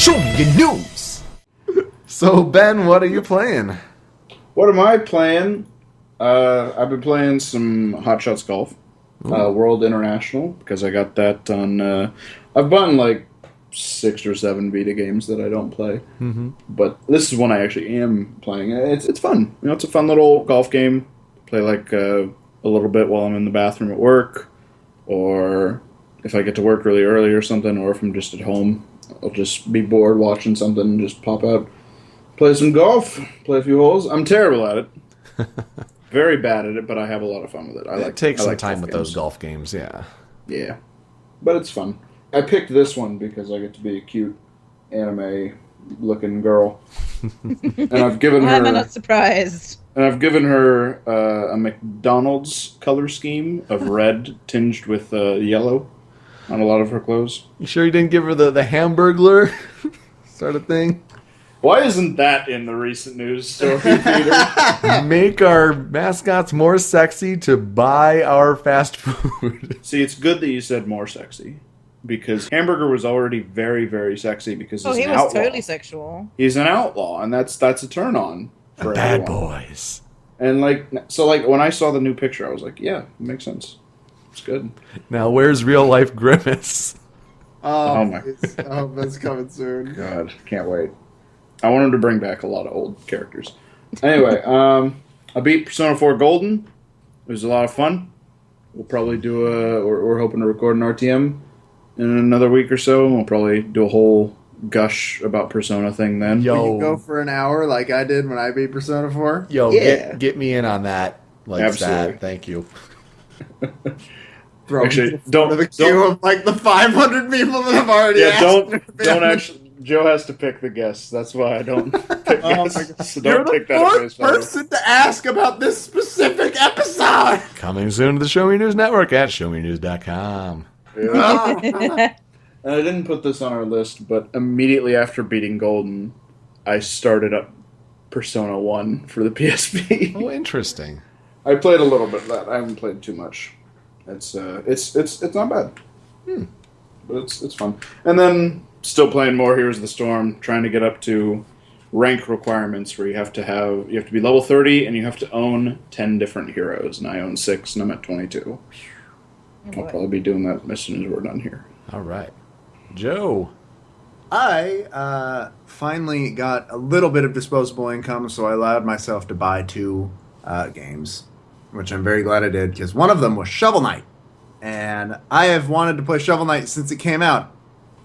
Show me your news. So, Ben, what are you playing? What am I playing? I've been playing some Hot Shots Golf, World International, because I got that on. I've bought like 6 or 7 Vita games that I don't play, but this is one I actually am playing. It's fun. You know, it's a fun little golf game. Play like a little bit while I'm in the bathroom at work, or if I get to work really early or something, or if I'm just at home, I'll just be bored watching something and just pop out, play some golf, play a few holes. I'm terrible at it. Very bad at it, but I have a lot of fun with it. It takes some time with those golf games, yeah. Yeah. But it's fun. I picked this one because I get to be a cute anime-looking girl. And I've given her... I'm not surprised. And I've given her a McDonald's color scheme of red tinged with yellow on a lot of her clothes. You sure you didn't give her the Hamburglar sort of thing? Why isn't that in the recent news story, Peter? Make our mascots more sexy to buy our fast food. See, it's good that you said more sexy. Because Hamburger was already very, very sexy because he's an outlaw. He was totally sexual. He's an outlaw, and that's a turn on for bad everyone. Boys. And when I saw the new picture, I was like, yeah, it makes sense. It's good. Now, where's real life Grimace? Oh my! That's coming soon. God, can't wait. I want him to bring back a lot of old characters. Anyway, I beat Persona 4 Golden. It was a lot of fun. We'll probably do we're hoping to record an RTM in another week or so. We'll probably do a whole gush about Persona thing then. Will you go for an hour like I did when I beat Persona 4? Yo, yeah. get me in on that. Like Absolutely. that. Thank you. Bro, Actually, don't of like the 500 people that have already asked. Don't actually. Joe has to pick the guests. That's why I don't pick guests. So don't take that at You're face the value. person to ask about this specific episode. Coming soon to the Show Me News Network at showmenews.com. Yeah. And I didn't put this on our list, but immediately after beating Golden, I started up Persona 1 for the PSP. Oh, interesting. I played a little bit of that. I haven't played too much. It's not bad. But it's fun. And then still playing more Heroes of the Storm, trying to get up to rank requirements where you have to be level 30 and you have to own 10 different heroes. And I own 6 and I'm at 22. I'll probably be doing that as soon as we're done here. All right. Joe. I finally got a little bit of disposable income, so I allowed myself to buy 2 games, which I'm very glad I did, because one of them was Shovel Knight. And I have wanted to play Shovel Knight since it came out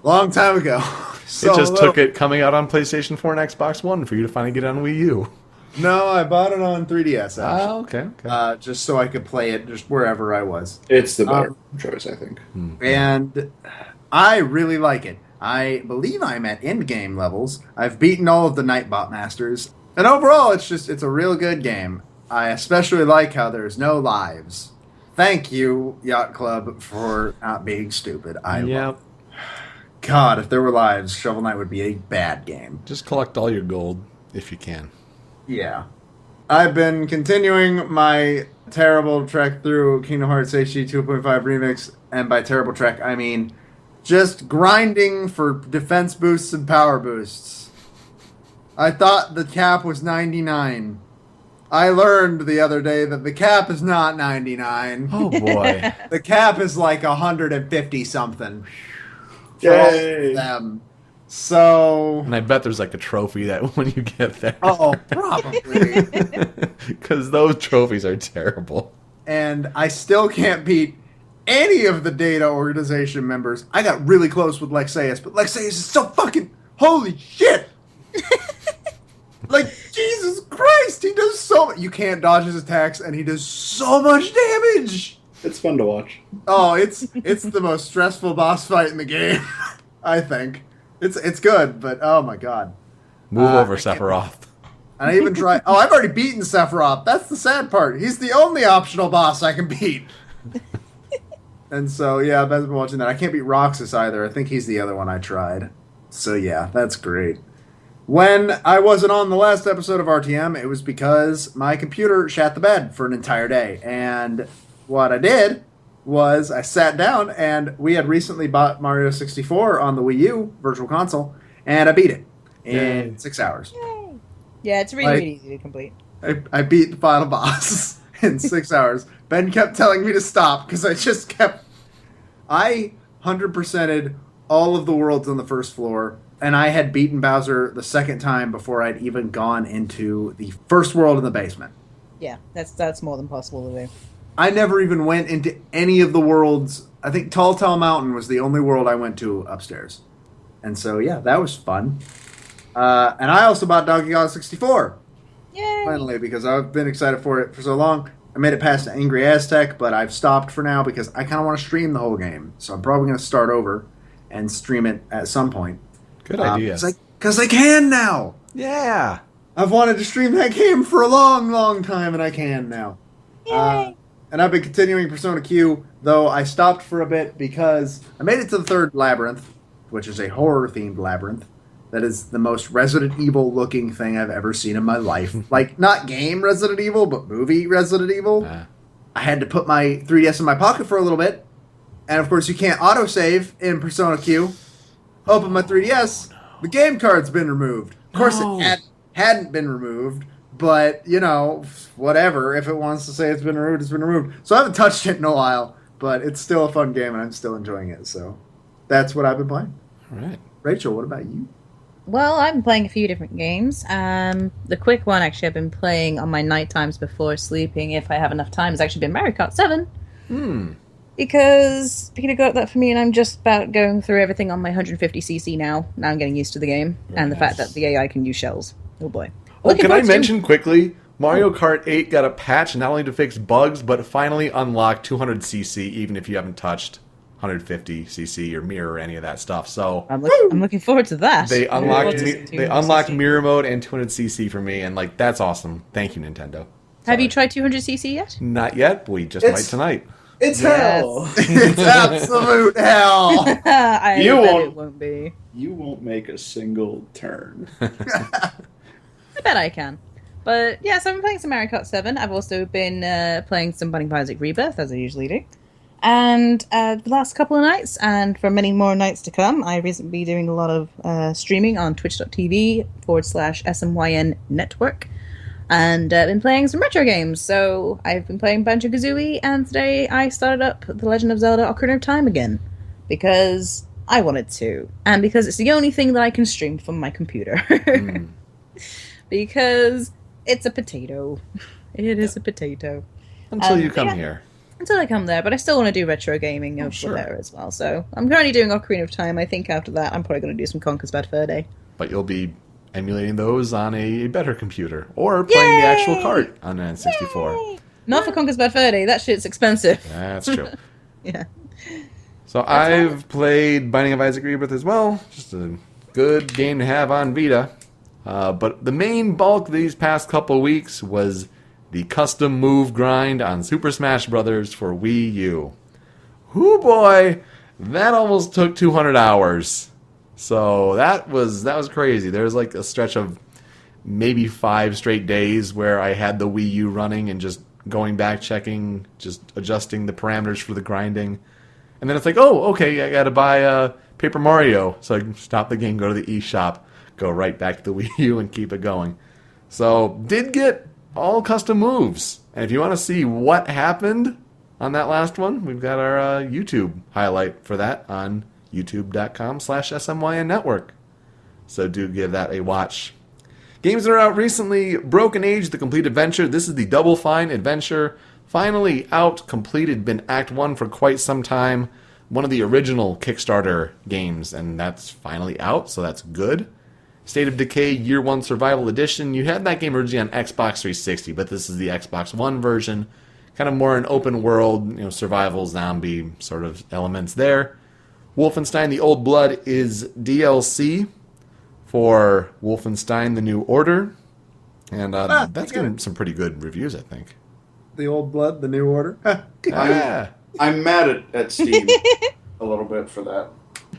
a long time ago. So it just took it coming out on PlayStation 4 and Xbox One for you to finally get it on Wii U. No, I bought it on 3DS, actually. Oh, okay. Just so I could play it just wherever I was. It's the better choice, I think. And I really like it. I believe I'm at endgame levels. I've beaten all of the Nightbot Masters. And overall, it's a real good game. I especially like how there's no lives. Thank you, Yacht Club, for not being stupid. Love it. God, if there were lives, Shovel Knight would be a bad game. Just collect all your gold, if you can. Yeah. I've been continuing my terrible trek through Kingdom Hearts HD 2.5 Remix, and by terrible trek, I mean just grinding for defense boosts and power boosts. I thought the cap was 99. I learned the other day that the cap is not 99. Oh, boy. The cap is like 150 something. Yay! Them. So... And I bet there's like a trophy that when you get there. Oh, probably. Because those trophies are terrible. And I still can't beat any of the Data Organization members. I got really close with Lexaeus, but Lexaeus is so fucking... Holy shit! Like, Jesus Christ, he does so much. You can't dodge his attacks, and he does so much damage. It's fun to watch. Oh, it's the most stressful boss fight in the game, I think. It's good, but oh my god. Move over, Sephiroth. And I even try... Oh, I've already beaten Sephiroth. That's the sad part. He's the only optional boss I can beat. And so, yeah, I've been watching that. I can't beat Roxas either. I think he's the other one I tried. So, yeah, that's great. When I wasn't on the last episode of RTM, it was because my computer shat the bed for an entire day. And what I did was I sat down, and we had recently bought Mario 64 on the Wii U Virtual Console, And I beat it in Yay. 6 hours. Yay. Yeah, it's really, Like- really easy to complete. I beat the final boss in 6 hours. Ben kept telling me to stop because I just kept. I 100%ed all of the worlds on the first floor, and I had beaten Bowser the second time before I'd even gone into the first world in the basement. Yeah, that's more than possible to do. I never even went into any of the worlds. I think Tall Tall Mountain was the only world I went to upstairs. And so, yeah, that was fun. And I also bought Donkey Kong 64. Yay! Finally, because I've been excited for it for so long. I made it past Angry Aztec, but I've stopped for now because I kind of want to stream the whole game. So I'm probably going to start over and stream it at some point. Good idea. Because I can now. Yeah. I've wanted to stream that game for a long, long time, and I can now. Yay! And I've been continuing Persona Q, though I stopped for a bit because I made it to the third labyrinth, which is a horror-themed labyrinth. That is the most Resident Evil-looking thing I've ever seen in my life. Like, not game Resident Evil, but movie Resident Evil. I had to put my 3DS in my pocket for a little bit. And, of course, you can't autosave in Persona Q. Open my 3DS, the game card's been removed. Of course, it hadn't been removed, but, you know, whatever. If it wants to say it's been removed, it's been removed. So I haven't touched it in a while, but it's still a fun game, and I'm still enjoying it. So that's what I've been playing. All right. Rachel, what about you? Well, I've been playing a few different games. The quick one, actually, I've been playing on my night times before sleeping, if I have enough time, has actually been Mario Kart 7. Because Peter got that for me, and I'm just about going through everything on my 150cc now. Now I'm getting used to the game, and the fact that the AI can use shells. Oh boy. Oh, can I mention quickly, Mario Kart 8 got a patch not only to fix bugs, but finally unlocked 200cc, even if you haven't touched 150cc or mirror or any of that stuff. So I'm looking forward to that. they unlocked They unlocked mirror mode and 200cc for me, and like that's awesome. Thank you, Nintendo. Have you tried 200cc yet? Not yet. But we just might tonight. It's Yes. hell. It's absolute hell. I You bet won't. it won't be. You won't make a single turn. I bet I can. But yeah, so I've been playing some Mario Kart 7. I've also been playing some Binding of Isaac Rebirth, as I usually do. And the last couple of nights, and for many more nights to come, I've recently been doing a lot of streaming on twitch.tv/SMYN network. And I've been playing some retro games. So I've been playing Banjo-Kazooie, and today I started up The Legend of Zelda Ocarina of Time again. Because I wanted to. And because it's the only thing that I can stream from my computer. Because it's a potato. It is a potato. Until you come here. Until I come there, but I still want to do retro gaming over there as well. So I'm currently doing Ocarina of Time. I think after that, I'm probably going to do some Conker's Bad Fur Day. But you'll be emulating those on a better computer. Or playing the actual cart on an N64. Not for Conker's Bad Fur Day. That shit's expensive. That's true. Yeah. So I've played Binding of Isaac Rebirth as well. Just a good game to have on Vita. But the main bulk of these past couple weeks was the custom move grind on Super Smash Bros. For Wii U. Hoo boy, that almost took 200 hours. So that was crazy. There was like a stretch of maybe 5 straight days where I had the Wii U running and just going back, checking, just adjusting the parameters for the grinding. And then it's like, oh, okay, I gotta buy Paper Mario. So I stop the game, go to the eShop, go right back to the Wii U and keep it going. So did get all custom moves. And if you want to see what happened on that last one, we've got our YouTube highlight for that on youtube.com/SMYN network. So do give that a watch. Games that are out recently, Broken Age, The Complete Adventure. This is the Double Fine Adventure. Finally out, completed, been Act 1 for quite some time. One of the original Kickstarter games, and that's finally out, so that's good. State of Decay Year 1 Survival Edition. You had that game originally on Xbox 360, but this is the Xbox One version. Kind of more an open world, survival, zombie sort of elements there. Wolfenstein The Old Blood is DLC for Wolfenstein The New Order. And that's getting some pretty good reviews, I think. The Old Blood, The New Order. Yeah. I'm mad at Steam a little bit for that.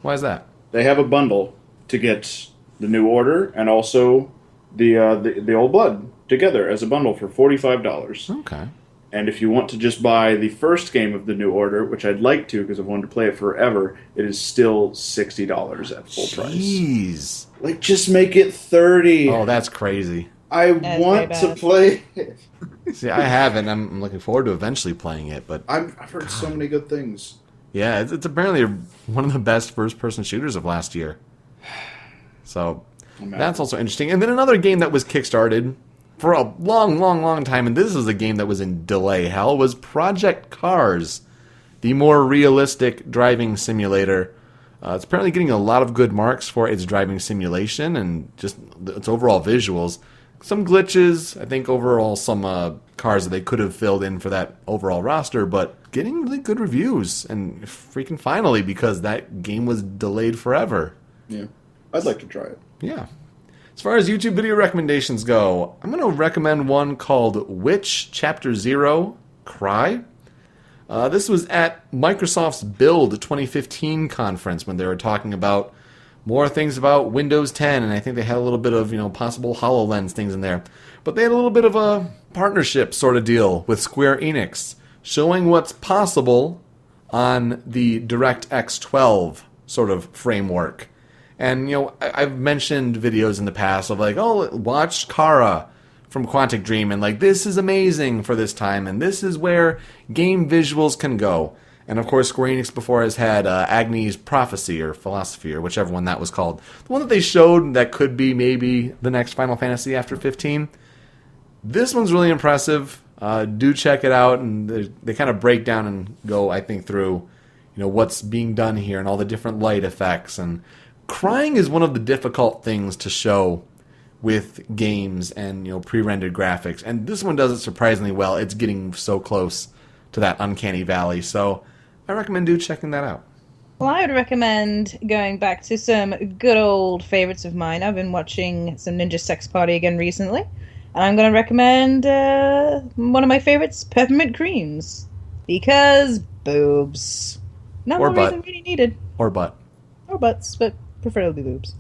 Why is that? They have a bundle to get the New Order and also the Old Blood together as a bundle for $45. Okay. And if you want to just buy the first game of the New Order, which I'd like to because I've wanted to play it forever, it is still $60 at full price. Jeez. Like, just make it $30. Oh, that's crazy. I That's want very to bad. play it. See, I haven't. I'm looking forward to eventually playing it, but I've heard so many good things. yeah, it's apparently one of the best first-person shooters of last year. So that's also interesting. And then another game that was kickstarted for a long time, and this is a game that was in delay hell, was Project Cars, the more realistic driving simulator. It's apparently getting a lot of good marks for its driving simulation and just its overall visuals. Some glitches, I think overall some cars that they could have filled in for that overall roster, but getting really good reviews. And freaking finally, because that game was delayed forever. Yeah. I'd like to try it. Yeah. As far as YouTube video recommendations go, I'm going to recommend one called Witch Chapter 0 Cry. This was at Microsoft's Build 2015 conference when they were talking about more things about Windows 10, and I think they had a little bit of, possible HoloLens things in there. But they had a little bit of a partnership sort of deal with Square-Enix, showing what's possible on the DirectX 12 sort of framework. And, I've mentioned videos in the past of like, oh, watch Kara from Quantic Dream, and like, this is amazing for this time, and this is where game visuals can go. And of course, Square Enix before has had Agni's Prophecy or Philosophy or whichever one that was called. The one that they showed that could be maybe the next Final Fantasy after 15. This one's really impressive. Do check it out, and they kind of break down and go, I think, through what's being done here and all the different light effects. And crying is one of the difficult things to show with games and pre-rendered graphics, and this one does it surprisingly well. It's getting so close to that uncanny valley, so I recommend checking that out. Well, I would recommend going back to some good old favorites of mine. I've been watching some Ninja Sex Party again recently, and I'm going to recommend one of my favorites, Peppermint Creams, because boobs. Not Or more butt. reason really needed. Or butt. Or butts, but preferably boobs.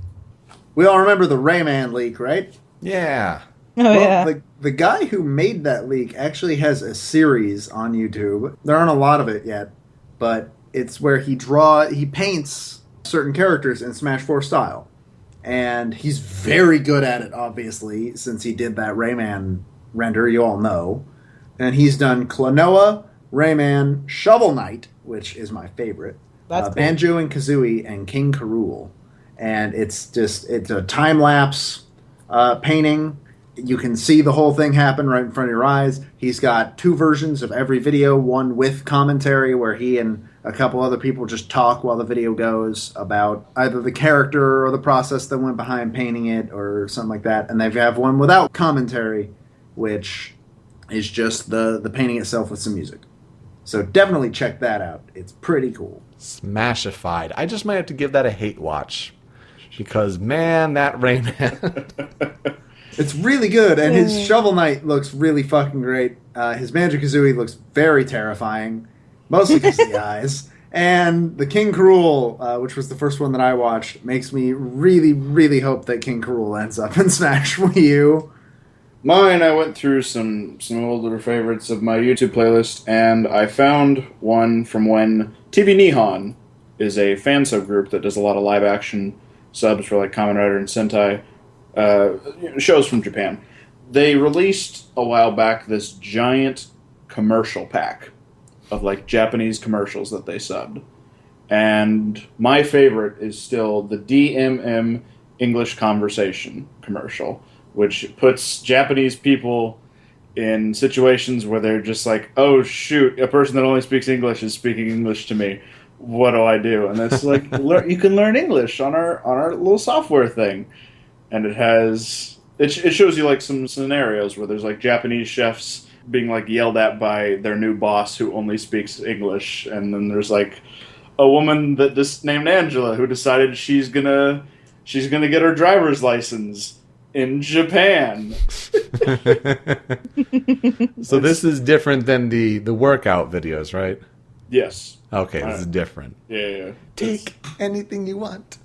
We all remember the Rayman leak, right? Yeah. Oh, Well, yeah. the guy who made that leak actually has a series on YouTube. There aren't a lot of it yet, but it's where he paints certain characters in Smash 4 style. And he's very good at it, obviously, since he did that Rayman render, you all know. And he's done Klonoa, Rayman, Shovel Knight, which is my favorite, That's cool. Banjo and Kazooie, and King K. Rool. And it's a time-lapse painting. You can see the whole thing happen right in front of your eyes. He's got 2 versions of every video, one with commentary where he and a couple other people just talk while the video goes about either the character or the process that went behind painting it or something like that. And they have one without commentary, which is just the painting itself with some music. So definitely check that out. It's pretty cool. Smashified. I just might have to give that a hate watch. Because, man, that Rayman... It's really good, and his Shovel Knight looks really fucking great. His Banjo-Kazooie looks very terrifying, mostly because of the eyes. And the King K. Rool, which was the first one that I watched, makes me really, really hope that King K. Rool ends up in Smash Wii U. Mine, I went through some older favorites of my YouTube playlist, and I found one from when TV Nihon is a fan subgroup that does a lot of live-action subs for like Kamen Rider and Sentai. Shows from Japan. They released a while back this giant commercial pack of like Japanese commercials that they subbed. And my favorite is still the DMM English Conversation commercial, which puts Japanese people in situations where they're just like, oh shoot, a person that only speaks English is speaking English to me. What do I do? And it's like, you can learn English on our little software thing. And it shows you like some scenarios where there's like Japanese chefs being like yelled at by their new boss who only speaks English, and then there's like a woman that just named Angela who decided she's gonna get her driver's license in Japan. So this is different than the workout videos, right? Yes. Okay, this is different. Yeah. Take anything you want.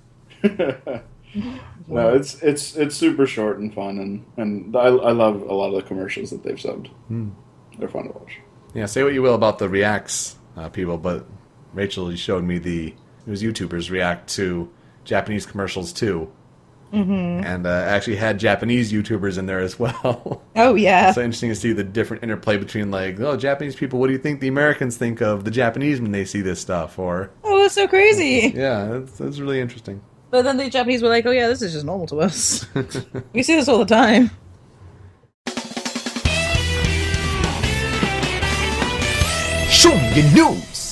No, it's super short and fun, and I love a lot of the commercials that they've subbed. They're fun to watch. Yeah, say what you will about the reacts people, but Rachel showed me the news YouTubers react to Japanese commercials too. Mm-hmm. And actually had Japanese YouTubers in there as well. Oh, yeah. So interesting to see the different interplay between, like, oh, Japanese people, what do you think the Americans think of the Japanese when they see this stuff? Or, Oh, it's so crazy. yeah, that's really interesting. But then the Japanese were like, oh, yeah, this is just normal to us. We see this all the time. Show me your news!